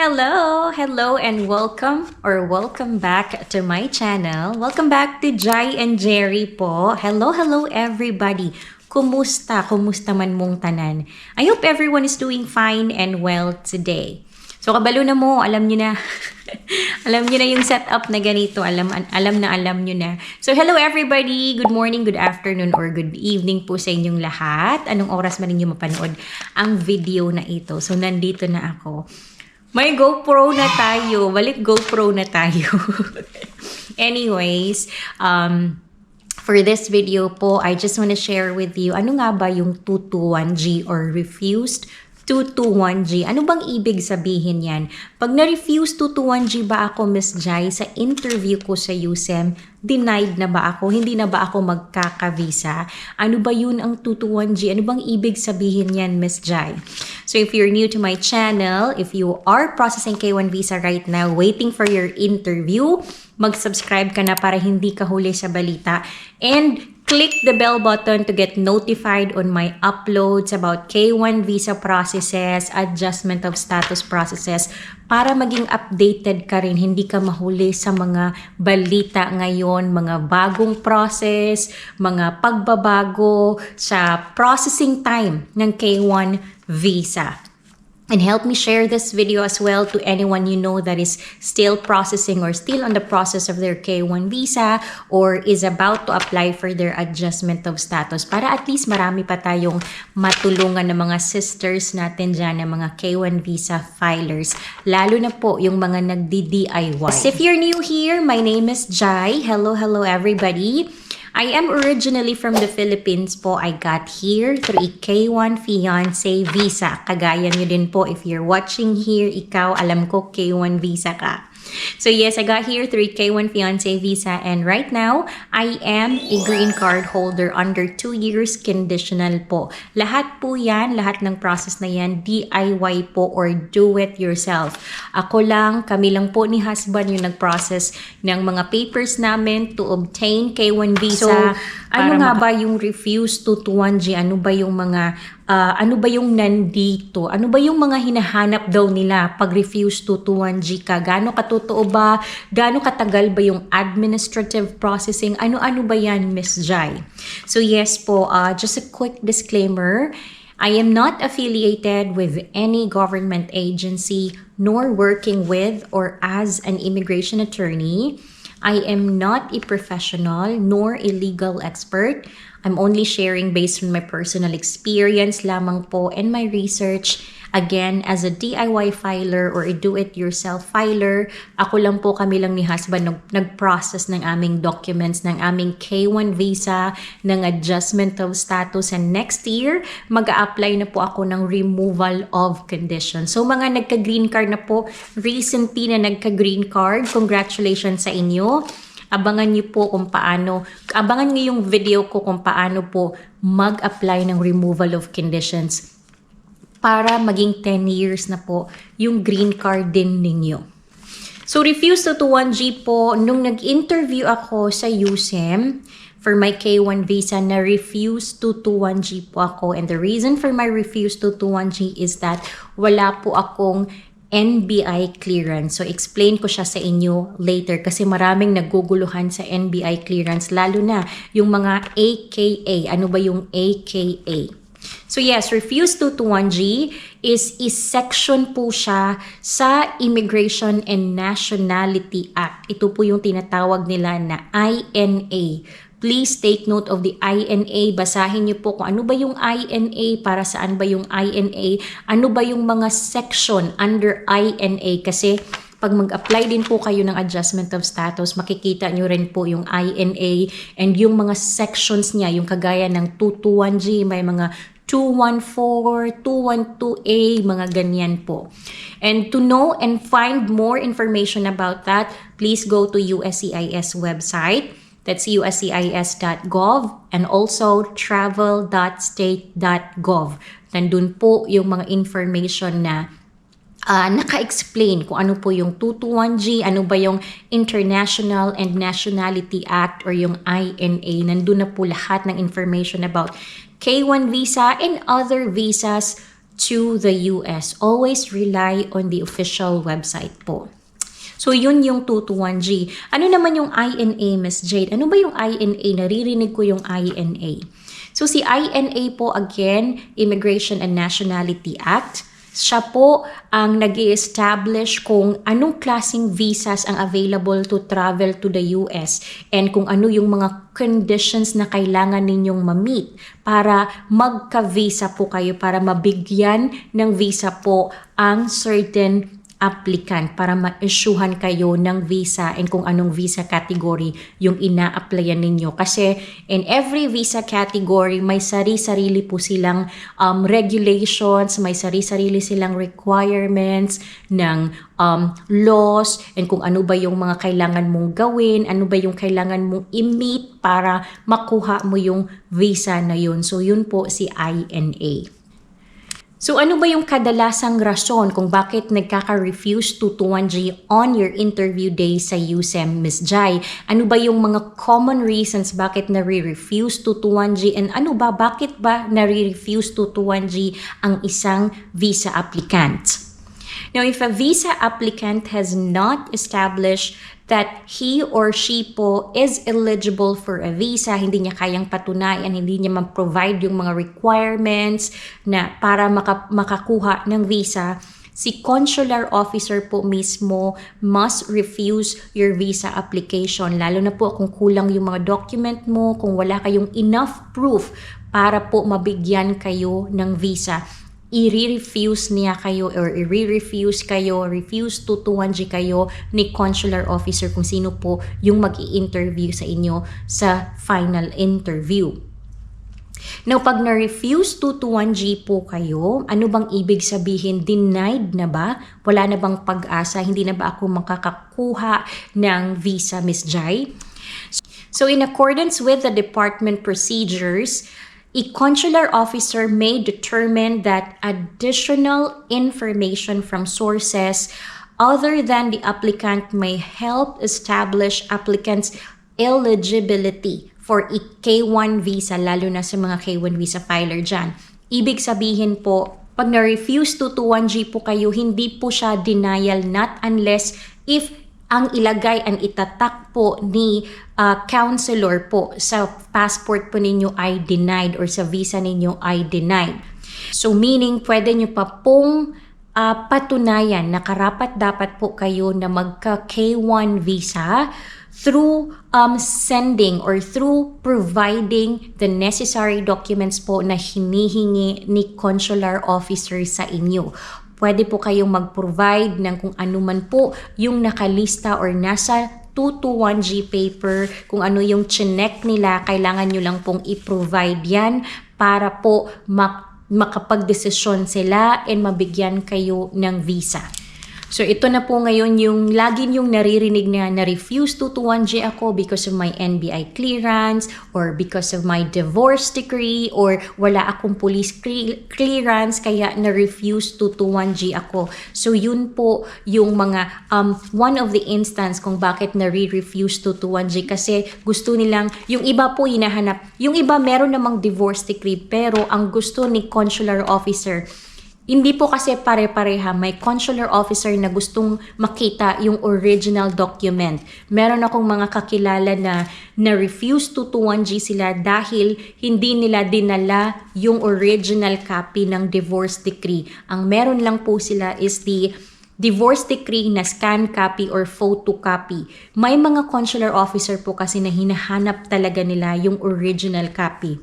Hello, and welcome back to my channel. Welcome back to Jai and Jerry po. Hello everybody. Kumusta man mong tanan? I hope everyone is doing fine and well today. So kabalo na mo, alam nyo na. Alam nyo na yung setup na ganito. Alam nyo na. So hello everybody. Good morning, good afternoon, or good evening po sa inyong lahat. Anong oras man ninyo mapanood ang video na ito. So nandito na ako. May GoPro na tayo. Balik GoPro na tayo. Anyways, for this video po, I just want to share with you, ano nga ba yung 221G or refused 221G. Ano bang ibig sabihin yan? Pag na-refuse 221G ba ako, Miss Jai, sa interview ko sa USEM, denied na ba ako? Hindi na ba ako magkaka-visa? Ano ba yun ang 221G? Ano bang ibig sabihin yan, Miss Jai? So if you're new to my channel, if you are processing K1 visa right now, waiting for your interview, mag-subscribe ka na para hindi ka huli sa balita. And click the bell button to get notified on my uploads about K1 visa processes, adjustment of status processes, para maging updated ka rin, hindi ka mahuli sa mga balita ngayon, mga bagong process, mga pagbabago sa processing time ng K1 visa. And help me share this video as well to anyone you know that is still processing or still on the process of their K1 visa or is about to apply for their adjustment of status, para at least marami pa tayong matulungan ng mga sisters natin dyan, ng mga K1 visa filers, lalo na po yung mga nagdi-DIY. So if you're new here, my name is Jai. Hello everybody. I am originally from the Philippines po. I got here through a K1 fiancé visa. Kagaya nyo din po, if you're watching here, ikaw, alam ko K1 visa ka. So yes, I got here through a K1 fiancé visa, and right now, I am a green card holder under 2 years conditional po. Lahat po yan, lahat ng process na yan, DIY po or do it yourself. Kami lang po ni husband yung nag-process ng mga papers namin to obtain K1 visa. So, ano nga ba yung refuse 221G? Ano ba yung mga ano ba yung nandito? Ano ba yung mga hinahanap daw nila pag refuse 221G ka? Gaano katotoo ba? Gaano katagal ba yung administrative processing? Ano ba yan, Miss Jai? So yes po, just a quick disclaimer. I am not affiliated with any government agency nor working with or as an immigration attorney. I am not a professional nor a legal expert. I'm only sharing based on my personal experience lamang po and my research. Again, as a DIY filer or a do-it-yourself filer, kami lang ni husband nag-process ng aming documents, ng aming K1 visa, ng adjustment of status, and next year, mag-a-apply na po ako ng removal of conditions. So mga nagka-green card na po, recently na nagka-green card, congratulations sa inyo. Abangan niyo yung video ko kung paano po mag-apply ng removal of conditions para maging 10 years na po yung green card din ninyo. So, refuse 221G po, nung nag-interview ako sa USEM for my K1 visa, na refuse 221G po ako. And the reason for my refuse 221G is that wala po akong NBI clearance. So, explain ko siya sa inyo later kasi maraming naguguluhan sa NBI clearance, lalo na yung mga AKA. Ano ba yung AKA? So, yes, refuse 221G is section po siya sa Immigration and Nationality Act. Ito po yung tinatawag nila na INA. Please take note of the INA. Basahin niyo po kung ano ba yung INA, para saan ba yung INA, ano ba yung mga section under INA. Kasi pag mag-apply din po kayo ng adjustment of status, makikita nyo rin po yung INA and yung mga sections niya, yung kagaya ng 221G, may mga 214, 212A, mga ganyan po. And to know and find more information about that, please go to USCIS website. That's uscis.gov and also travel.state.gov. Nandun po yung mga information na naka-explain kung ano po yung 221G, ano ba yung International and Nationality Act or yung INA. Nandun na po lahat ng information about K1 visa and other visas to the US. Always rely on the official website po. So, yun yung 221G. Ano naman yung INA, Miss Jade? Ano ba yung INA? Naririnig ko yung INA. So, si INA po, again, Immigration and Nationality Act. Siya po ang nag-i-establish kung anong klaseng visas ang available to travel to the US and kung ano yung mga conditions na kailangan ninyong ma-meet para magka-visa po kayo, para mabigyan ng visa po ang certain applicant para ma-issuehan kayo ng visa and kung anong visa category yung ina-applyan ninyo. Kasi in every visa category, may sari-sarili po silang regulations, may sari-sarili silang requirements ng laws and kung ano ba yung mga kailangan mong gawin, ano ba yung kailangan mong i-meet para makuha mo yung visa na yun. So yun po si INA. So ano ba yung kadalasang rason kung bakit nagkaka-refuse 221G on your interview day sa USEM, Ms. Jai? Ano ba yung mga common reasons bakit nare-refuse 221G and ano ba, bakit ba nare-refuse 221G ang isang visa applicant? Now, if a visa applicant has not established that he or she po is eligible for a visa, hindi niya kayang patunayan, hindi niya ma-provide yung mga requirements na para makakuha ng visa, si consular officer po mismo must refuse your visa application. Lalo na po kung kulang yung mga document mo, kung wala kayong enough proof para po mabigyan kayo ng visa. I-refuse niya kayo or i-refuse kayo, refuse 221G kayo ni consular officer kung sino po yung mag-i-interview sa inyo sa final interview. Now, pag na-refuse 221G po kayo, ano bang ibig sabihin? Denied na ba? Wala na bang pag-asa? Hindi na ba ako makakakuha ng visa, Ms. Jai? So, in accordance with the department procedures, a consular officer may determine that additional information from sources other than the applicant may help establish applicant's eligibility for a K1 visa, lalo na sa mga K1 visa filer dyan. Ibig sabihin po, pag na-refuse 221G po kayo, hindi po siya denial not unless if ang ilagay, ang itatak po ni counselor po sa passport po ninyo ay denied or sa visa ninyo ay denied. So meaning, pwede nyo pa pong patunayan na karapat-dapat po kayo na magka K1 visa through sending or through providing the necessary documents po na hinihingi ni consular officer sa inyo. Pwede po kayong mag-provide ng kung ano man po yung nakalista or nasa 221G paper, kung ano yung chinek nila, kailangan nyo lang pong i-provide yan para po makapag-desisyon sila and mabigyan kayo ng visa. So ito na po ngayon yung lagi yung naririnig na refuse 221G ako because of my NBI clearance or because of my divorce decree or wala akong police clearance kaya na-refuse 221G ako. So yun po yung mga one of the instance kung bakit nare-refuse 221G kasi gusto nilang, yung iba po hinahanap, yung iba meron namang divorce decree pero ang gusto ni consular officer hindi po kasi pare-pareha. May consular officer na gustong makita yung original document. Meron akong mga kakilala na na-refuse 221G sila dahil hindi nila dinala yung original copy ng divorce decree. Ang meron lang po sila is the divorce decree na scan copy or photocopy. May mga consular officer po kasi na hinahanap talaga nila yung original copy.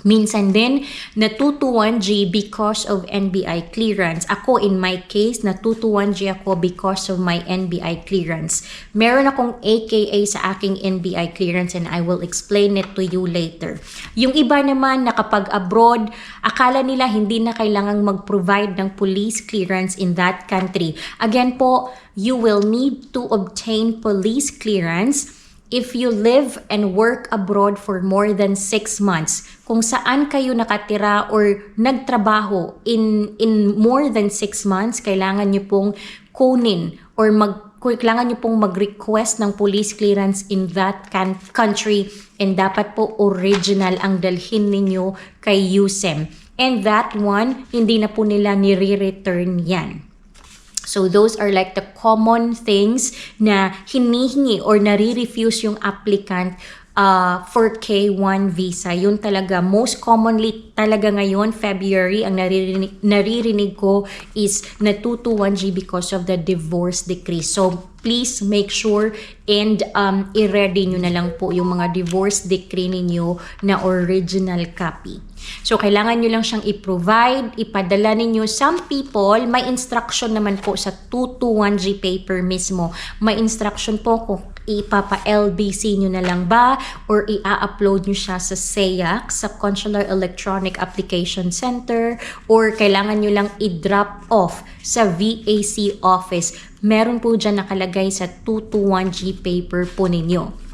Minsan din, na 221G because of NBI clearance. Ako, in my case, na 221G ako because of my NBI clearance. Meron akong AKA sa aking NBI clearance and I will explain it to you later. Yung iba naman, nakapag-abroad, akala nila hindi na kailangang mag-provide ng police clearance in that country. Again po, you will need to obtain police clearance if you live and work abroad for more than 6 months, kung saan kayo nakatira or nagtrabaho in more than 6 months, kailangan nyo pong kunin or kailangan nyo pong mag-request ng police clearance in that country and dapat po original ang dalhin ninyo kay USEM. And that one, hindi na po nila nire-return yan. So those are like the common things na hinihingi or nare-refuse yung applicant for K1 visa. Yun talaga, most commonly talaga ngayon, February, ang naririnig ko is na 221G because of the divorce decree. So please make sure and i-ready nyo na lang po yung mga divorce decree ninyo na original copy. So, kailangan nyo lang siyang i-provide, ipadala ninyo. Some people, may instruction naman po sa 221G paper mismo. May instruction po kung ipapa-LBC nyo na lang ba or i-upload nyo siya sa SEAC, sa Consular Electronic Application Center, or kailangan nyo lang i-drop off sa VAC office. Meron po dyan nakalagay sa 221G paper po ninyo.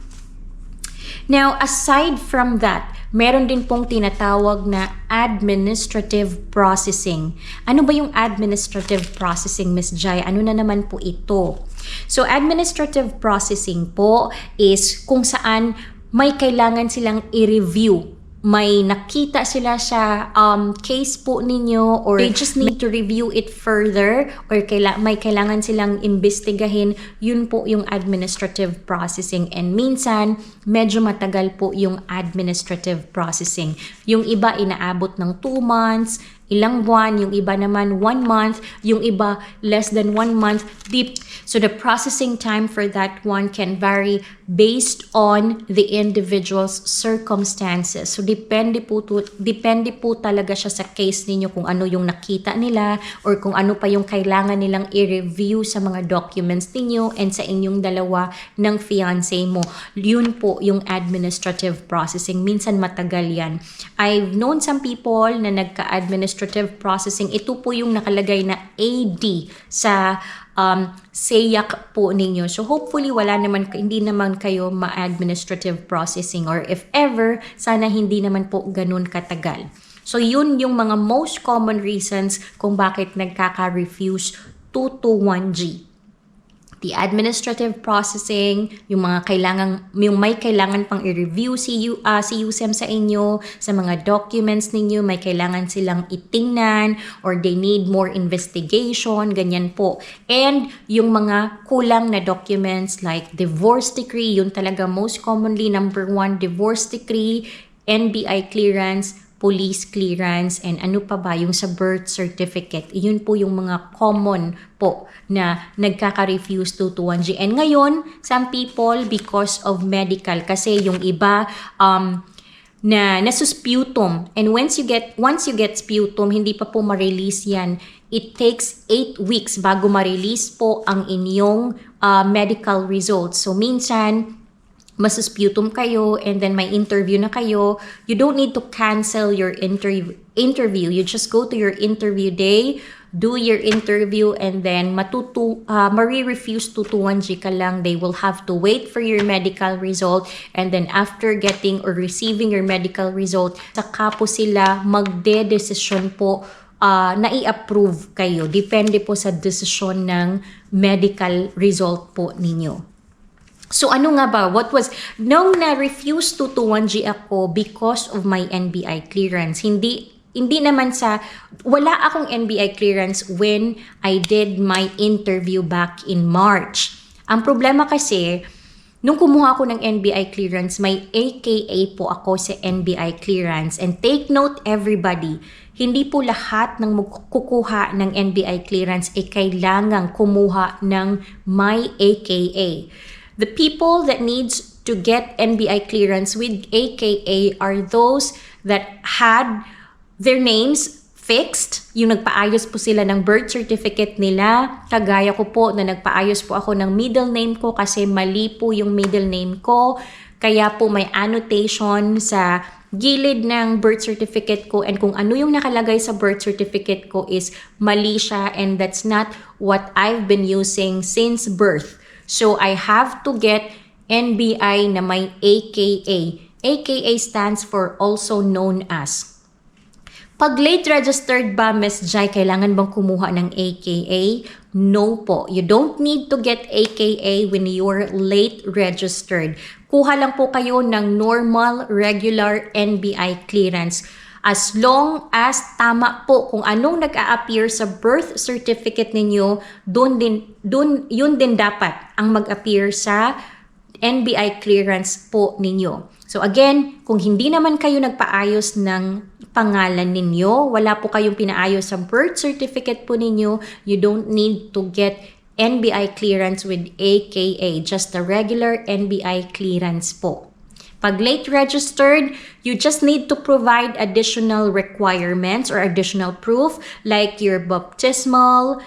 Now, aside from that, meron din pong tinatawag na administrative processing. Ano ba yung administrative processing, Ms. Jai? Ano na naman po ito? So, administrative processing po is kung saan may kailangan silang i-review. May nakita sila sa case po ninyo or they just need to review it further or may kailangan silang imbestigahin, yun po yung administrative processing. And minsan, medyo matagal po yung administrative processing. Yung iba inaabot ng 2 months, ilang buwan, yung iba naman 1 month, yung iba less than 1 month. So the processing time for that one can vary based on the individual's circumstances. So depende po talaga siya sa case ninyo kung ano yung nakita nila or kung ano pa yung kailangan nilang i-review sa mga documents ninyo and sa inyong dalawa ng fiancé mo. Yun po yung administrative processing. Minsan matagal yan. I've known some people na nagka-administrative processing. Ito po yung nakalagay na AD sa SEAC po ninyo. So hopefully hindi naman kayo ma-administrative processing, or if ever, sana hindi naman po ganun katagal. So yun yung mga most common reasons kung bakit nagkaka-refuse 221G. The administrative processing, yung may kailangan pang i-review si USEM sa inyo, sa mga documents ninyo, may kailangan silang itingnan or they need more investigation, ganyan po. And yung mga kulang na documents like divorce decree, yun talaga most commonly, number 1, divorce decree, NBI clearance, police clearance, and ano pa ba, yung sa birth certificate. Yun po yung mga common po na nagkaka-refuse 221G. And ngayon, some people, because of medical, kasi yung iba, na nasusputum. And once you get sputum, hindi pa po ma-release yan. It takes 8 weeks bago ma-release po ang inyong medical results. So minsan, masusputum kayo and then may interview na kayo. You don't need to cancel your interview. You just go to your interview day, do your interview, and then refuse 221G ka lang. They will have to wait for your medical result, and then after getting or receiving your medical result, saka po sila magde-desisyon po na i-approve kayo. Depende po sa desisyon ng medical result po ninyo. So ano nga ba? Nung na-refuse 221G ako because of my NBI clearance, hindi naman wala akong NBI clearance when I did my interview back in March. Ang problema kasi, nung kumuha ako ng NBI clearance, may AKA po ako sa NBI clearance. And take note everybody, hindi po lahat ng kukuha ng NBI clearance ay kailangang kumuha ng my AKA. The people that needs to get NBI clearance with AKA are those that had their names fixed, yung nagpaayos po sila ng birth certificate nila. Kagaya ko po na nagpaayos po ako ng middle name ko kasi mali po yung middle name ko. Kaya po may annotation sa gilid ng birth certificate ko, and kung ano yung nakalagay sa birth certificate ko is mali siya, and that's not what I've been using since birth. So I have to get NBI na may AKA. AKA stands for also known as. Pag late registered ba, Ms. Jai, kailangan bang kumuha ng AKA? No po. You don't need to get AKA when you're late registered. Kuha lang po kayo ng normal, regular NBI clearance. As long as tama po kung anong nag-a-appear sa birth certificate ninyo, yun din dapat ang mag-appear sa NBI clearance po ninyo. So again, kung hindi naman kayo nagpaayos ng pangalan ninyo, wala po kayong pinaayos sa birth certificate po ninyo, you don't need to get NBI clearance with AKA, just a regular NBI clearance po. Pag late registered, you just need to provide additional requirements or additional proof like your baptismal,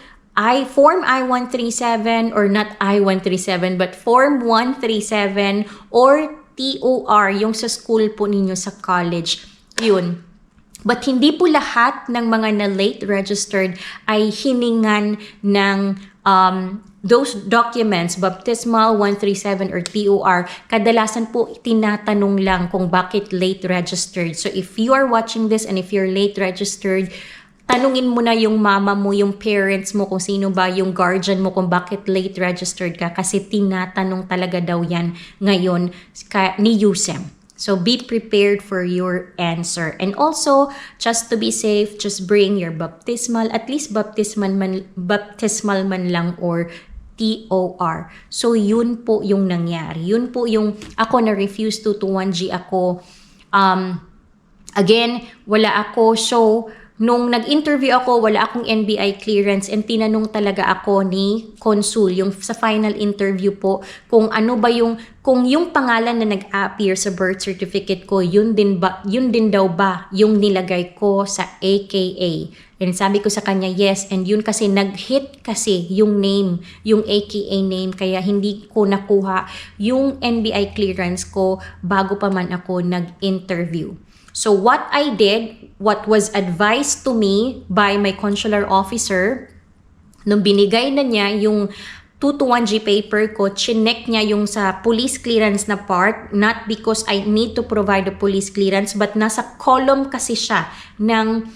Form I-137 or not I-137 but Form 137 or TOR, yung sa school po ninyo sa college. Yun. But hindi po lahat ng mga na late registered ay hiningan ng those documents, baptismal, 137 or TOR. Kadalasan po tinatanong lang kung bakit late registered. So if you are watching this and if you're late registered, tanungin mo na yung mama mo, yung parents mo, kung sino ba yung guardian mo, kung bakit late registered ka. Kasi tinatanong talaga daw yan ngayon ni USEM. So be prepared for your answer. And also, just to be safe, just bring your baptismal, at least baptismal man lang or TOR. So yun po yung nangyari. Yun po yung ako na refuse 221G ako. Again, wala ako. So nung nag-interview ako, wala akong NBI clearance and tinanong talaga ako ni Consul, yung sa final interview po, kung ano ba kung yung pangalan na nag-appear sa birth certificate ko, yun din daw ba yung nilagay ko sa AKA. And sabi ko sa kanya, yes, and yun kasi nag-hit kasi yung name, yung AKA name, kaya hindi ko nakuha yung NBI clearance ko bago pa man ako nag-interview. So what I did, what was advised to me by my consular officer, nung binigay na niya yung 221G paper ko, chinek niya yung sa police clearance na part, not because I need to provide a police clearance, but nasa column kasi siya ng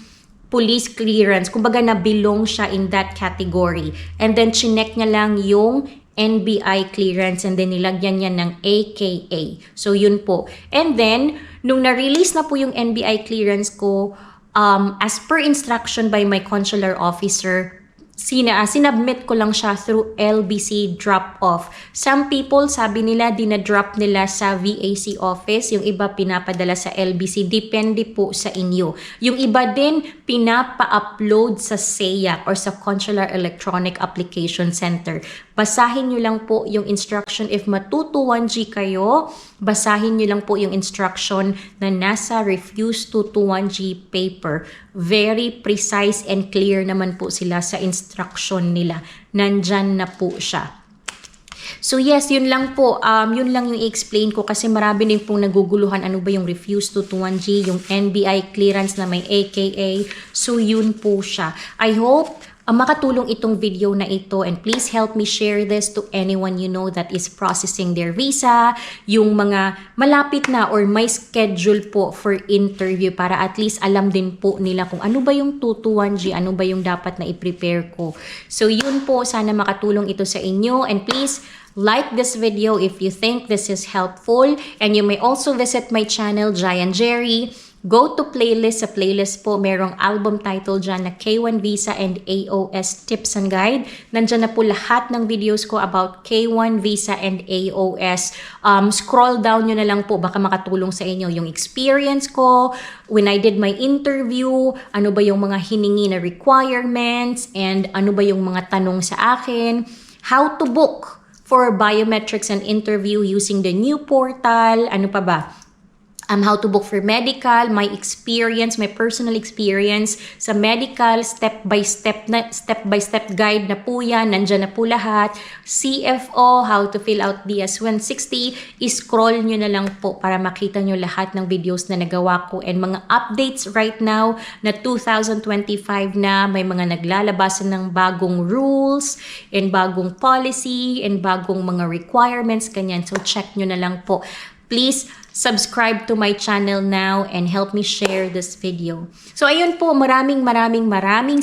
police clearance. Kumbaga na-belong siya in that category. And then chinek niya lang yung NBI clearance and then nilagyan niya ng AKA. So yun po. And then, nung na-release na po yung NBI clearance ko, as per instruction by my consular officer, sinubmit ko lang siya through LBC drop-off. Some people, sabi nila, dinadrop nila sa VAC office. Yung iba pinapadala sa LBC. Depende po sa inyo. Yung iba din, pinapa-upload sa SEAC or sa Consular Electronic Application Center. Basahin nyo lang po yung instruction. If matutuwan-G kayo, basahin nyo lang po yung instruction na nasa Refuse 221G paper. Very precise and clear naman po sila sa instruction nila. Nandyan na po siya. So yes, yun lang po. Yun lang yung i-explain ko kasi marami din pong naguguluhan ano ba yung Refuse 221G, yung NBI clearance na may AKA. So yun po siya. I hope makatulong itong video na ito and please help me share this to anyone you know that is processing their visa, yung mga malapit na or may schedule po for interview para at least alam din po nila kung ano ba yung 221G, ano ba yung dapat na i-prepare ko. So yun po, sana makatulong ito sa inyo and please like this video if you think this is helpful and you may also visit my channel, Jai and Jerry. Go to playlist. Sa playlist po, merong album title dyan na K1 Visa and AOS Tips and Guide. Nandyan na po lahat ng videos ko about K1 Visa and AOS. Scroll down nyo na lang po, baka makatulong sa inyo yung experience ko, when I did my interview, ano ba yung mga hiningi na requirements, and ano ba yung mga tanong sa akin, how to book for biometrics and interview using the new portal, ano pa ba? How to book for medical, my experience, my personal experience sa medical, step-by-step guide na po yan, nandyan na po lahat. CFO, how to fill out DS-160, scroll nyo na lang po para makita nyo lahat ng videos na nagawa ko and mga updates right now na 2025 na may mga naglalabasan ng bagong rules and bagong policy and bagong mga requirements, kanyan. So check nyo na lang po. Please subscribe to my channel now and help me share this video. So ayun po, maraming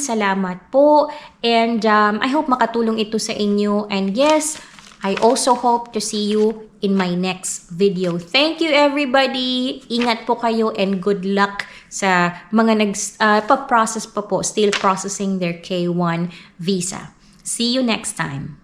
salamat po and I hope makatulong ito sa inyo and yes, I also hope to see you in my next video. Thank you everybody. Ingat po kayo and good luck sa mga pag-process pa po, still processing their K1 visa. See you next time.